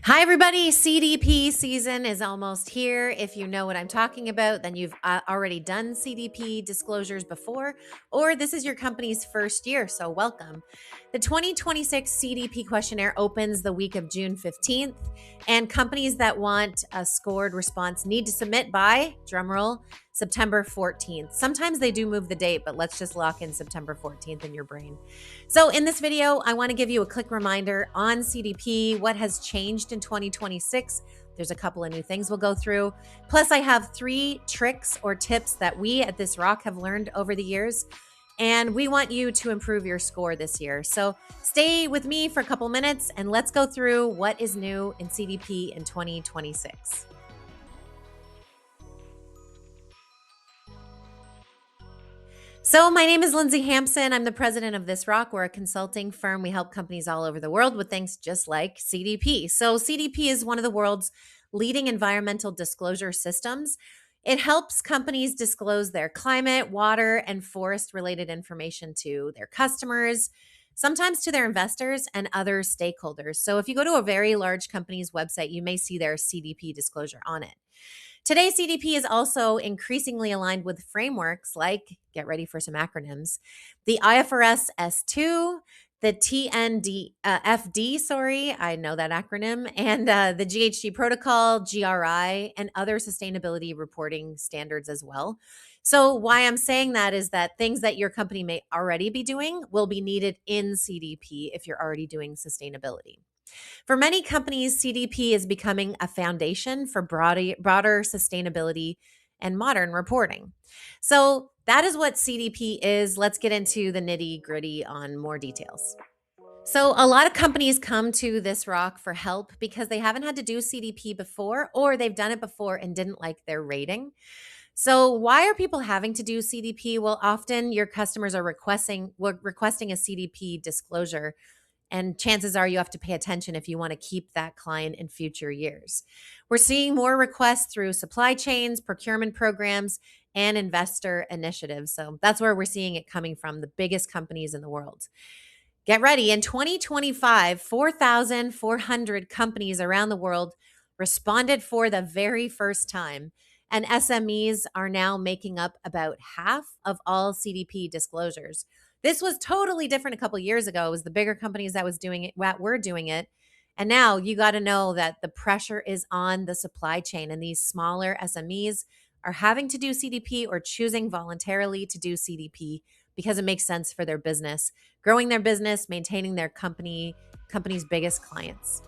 Hi, everybody. CDP season is almost here. If you know what I'm talking about, then you've already done CDP disclosures before, or this is your company's first year, so welcome. The 2026 CDP questionnaire opens the week of June 15th, and companies that want a scored response need to submit by, drumroll, September 14th. Sometimes they do move the date, but let's just lock in September 14th in your brain. So in this video, I want to give you a quick reminder on CDP, what has changed in 2026. There's a couple of new things we'll go through. Plus, I have 3 tricks or tips that we at ThisRock have learned over the years, and we want you to improve your score this year. So stay with me for a couple minutes and let's go through what is new in CDP in 2026. So my name is Lindsay Hampson. I'm the president of ThisRock. We're a consulting firm. We help companies all over the world with things just like CDP. So CDP is one of the world's leading environmental disclosure systems. It helps companies disclose their climate, water, and forest related information to their customers, sometimes to their investors and other stakeholders. So if you go to a very large company's website, you may see their CDP disclosure on it. Today, CDP is also increasingly aligned with frameworks like, get ready for some acronyms, the IFRS S2, the TNFD, I know that acronym, and the GHG protocol, GRI, and other sustainability reporting standards as well. So why I'm saying that is that things that your company may already be doing will be needed in CDP if you're already doing sustainability. For many companies, CDP is becoming a foundation for broader sustainability and modern reporting. So that is what CDP is. Let's get into the nitty gritty on more details. So a lot of companies come to ThisRock for help because they haven't had to do CDP before, or they've done it before and didn't like their rating. So why are people having to do CDP? Well, often your customers are requesting a CDP disclosure, and chances are you have to pay attention if you want to keep that client in future years. We're seeing more requests through supply chains, procurement programs, and investor initiatives. So that's where we're seeing it coming from, the biggest companies in the world. Get ready. In 2025, 4,400 companies around the world responded for the very first time. And SMEs are now making up about half of all CDP disclosures. This was totally different a couple years ago. It was the bigger companies that were doing it. And now you got to know that the pressure is on the supply chain, and these smaller SMEs are having to do CDP or choosing voluntarily to do CDP because it makes sense for their business, growing their business, maintaining their company's biggest clients.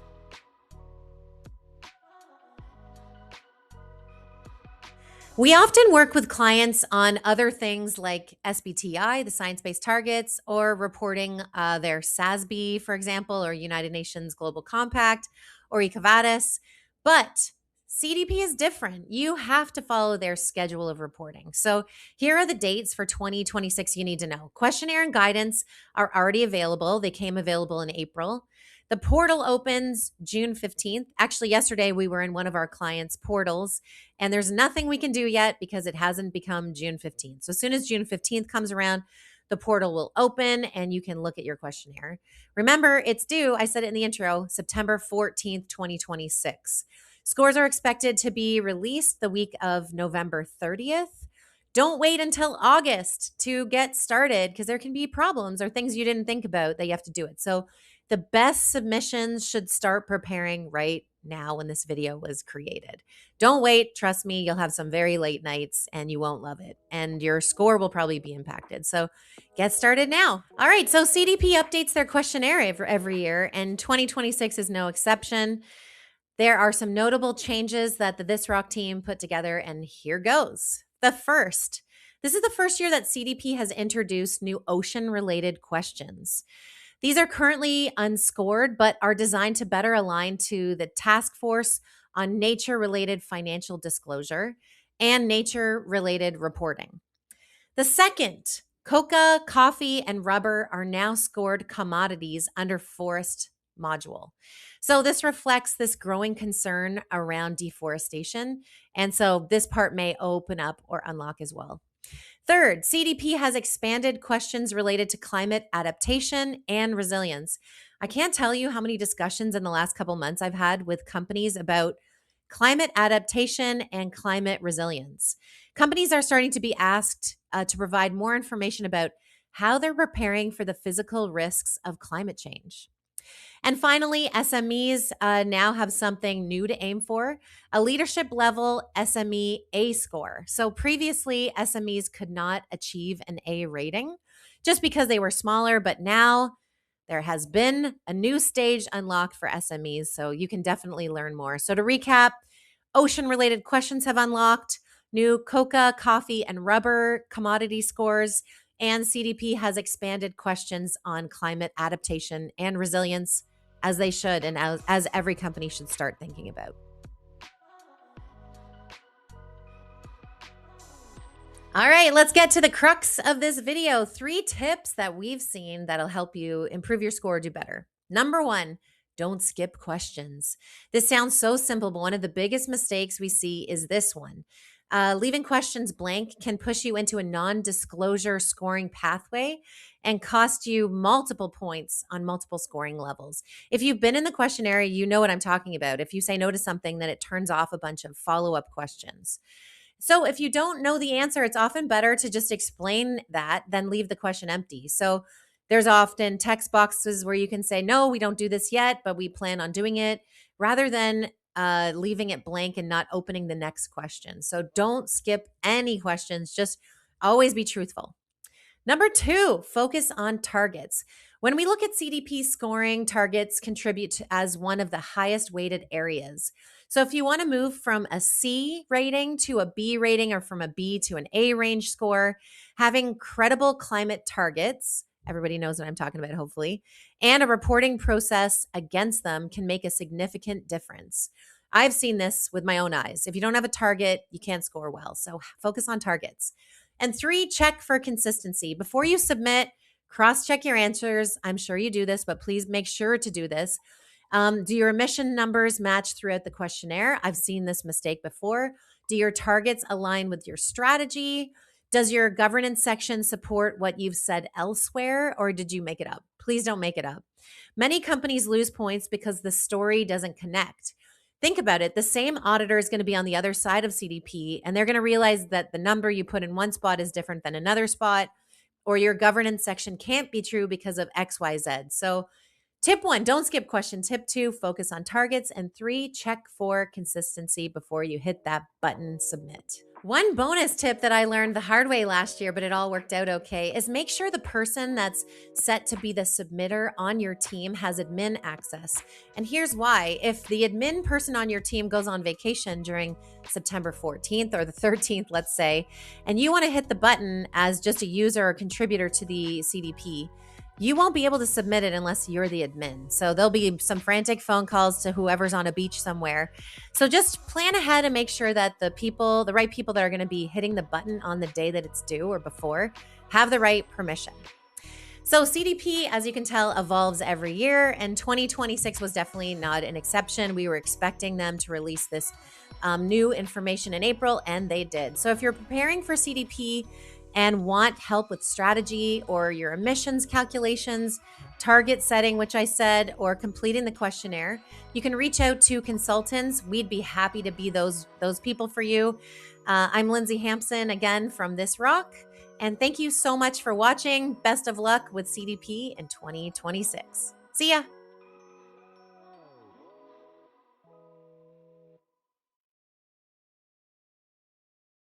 We often work with clients on other things like SBTI, the science-based targets, or reporting their SASB, for example, or United Nations Global Compact, or EcoVadis. But CDP is different. You have to follow their schedule of reporting. So here are the dates for 2026 you need to know. Questionnaire and guidance are already available. They came available in April. The portal opens June 15th. Actually, yesterday we were in one of our clients' portals, and there's nothing we can do yet because it hasn't become June 15th. So as soon as June 15th comes around, the portal will open and you can look at your questionnaire. Remember, it's due, I said it in the intro, September 14th, 2026. Scores are expected to be released the week of November 30th. Don't wait until August to get started because there can be problems or things you didn't think about that you have to do it. So the best submissions should start preparing right now when this video was created. Don't wait. Trust me, you'll have some very late nights and you won't love it. And your score will probably be impacted. So get started now. All right. So CDP updates their questionnaire every year, and 2026 is no exception. There are some notable changes that the ThisRock team put together, and here goes. This is the first year that CDP has introduced new ocean-related questions. These are currently unscored, but are designed to better align to the Task Force on Nature-Related Financial Disclosure and nature-related reporting. The second, coca, coffee, and rubber are now scored commodities under forest module. So this reflects this growing concern around deforestation. And so this part may open up or unlock as well. Third, CDP has expanded questions related to climate adaptation and resilience. I can't tell you how many discussions in the last couple months I've had with companies about climate adaptation and climate resilience. Companies are starting to be asked to provide more information about how they're preparing for the physical risks of climate change. And finally, SMEs now have something new to aim for, a leadership level SME A score. So previously, SMEs could not achieve an A rating just because they were smaller, but now there has been a new stage unlocked for SMEs. So you can definitely learn more. So to recap, ocean related questions have unlocked, new coca, coffee, and rubber commodity scores, and CDP has expanded questions on climate adaptation and resilience, as they should, and as every company should start thinking about. All right, let's get to the crux of this video. 3 tips that we've seen that'll help you improve your score or do better. Number 1, don't skip questions. This sounds so simple, but one of the biggest mistakes we see is this one. Leaving questions blank can push you into a non-disclosure scoring pathway and cost you multiple points on multiple scoring levels. If you've been in the questionnaire, you know what I'm talking about. If you say no to something, then it turns off a bunch of follow-up questions. So if you don't know the answer, it's often better to just explain that than leave the question empty. So there's often text boxes where you can say, no, we don't do this yet, but we plan on doing it, rather than leaving it blank and not opening the next question. So don't skip any questions. Just always be truthful. Number 2, focus on targets. When we look at CDP scoring, targets contribute to, as one of the highest weighted areas. So if you want to move from a C rating to a B rating, or from a B to an A range score, having credible climate targets, everybody knows what I'm talking about, hopefully, and a reporting process against them can make a significant difference. I've seen this with my own eyes. If you don't have a target, you can't score well. So focus on targets. And 3, check for consistency. Before you submit, cross-check your answers. I'm sure you do this, but please make sure to do this. Do your emission numbers match throughout the questionnaire? I've seen this mistake before. Do your targets align with your strategy? Does your governance section support what you've said elsewhere, or did you make it up? Please don't make it up. Many companies lose points because the story doesn't connect. Think about it. The same auditor is going to be on the other side of CDP, and they're going to realize that the number you put in one spot is different than another spot, or your governance section can't be true because of XYZ. So tip 1, don't skip question. Tip 2, focus on targets. And 3, check for consistency before you hit that button, submit. One bonus tip that I learned the hard way last year, but it all worked out okay, is make sure the person that's set to be the submitter on your team has admin access. And here's why. If the admin person on your team goes on vacation during September 14th or the 13th, let's say, and you want to hit the button as just a user or contributor to the CDP, you won't be able to submit it unless you're the admin. So there'll be some frantic phone calls to whoever's on a beach somewhere. So just plan ahead and make sure that the right people that are going to be hitting the button on the day that it's due or before, have the right permission. So CDP, as you can tell, evolves every year, and 2026 was definitely not an exception. We were expecting them to release this new information in April, and they did. So if you're preparing for CDP and want help with strategy or your emissions calculations, target setting, which I said, or completing the questionnaire, you can reach out to consultants. We'd be happy to be those people for you. I'm Lindsay Hampson, again, from ThisRock. And thank you so much for watching. Best of luck with CDP in 2026. See ya.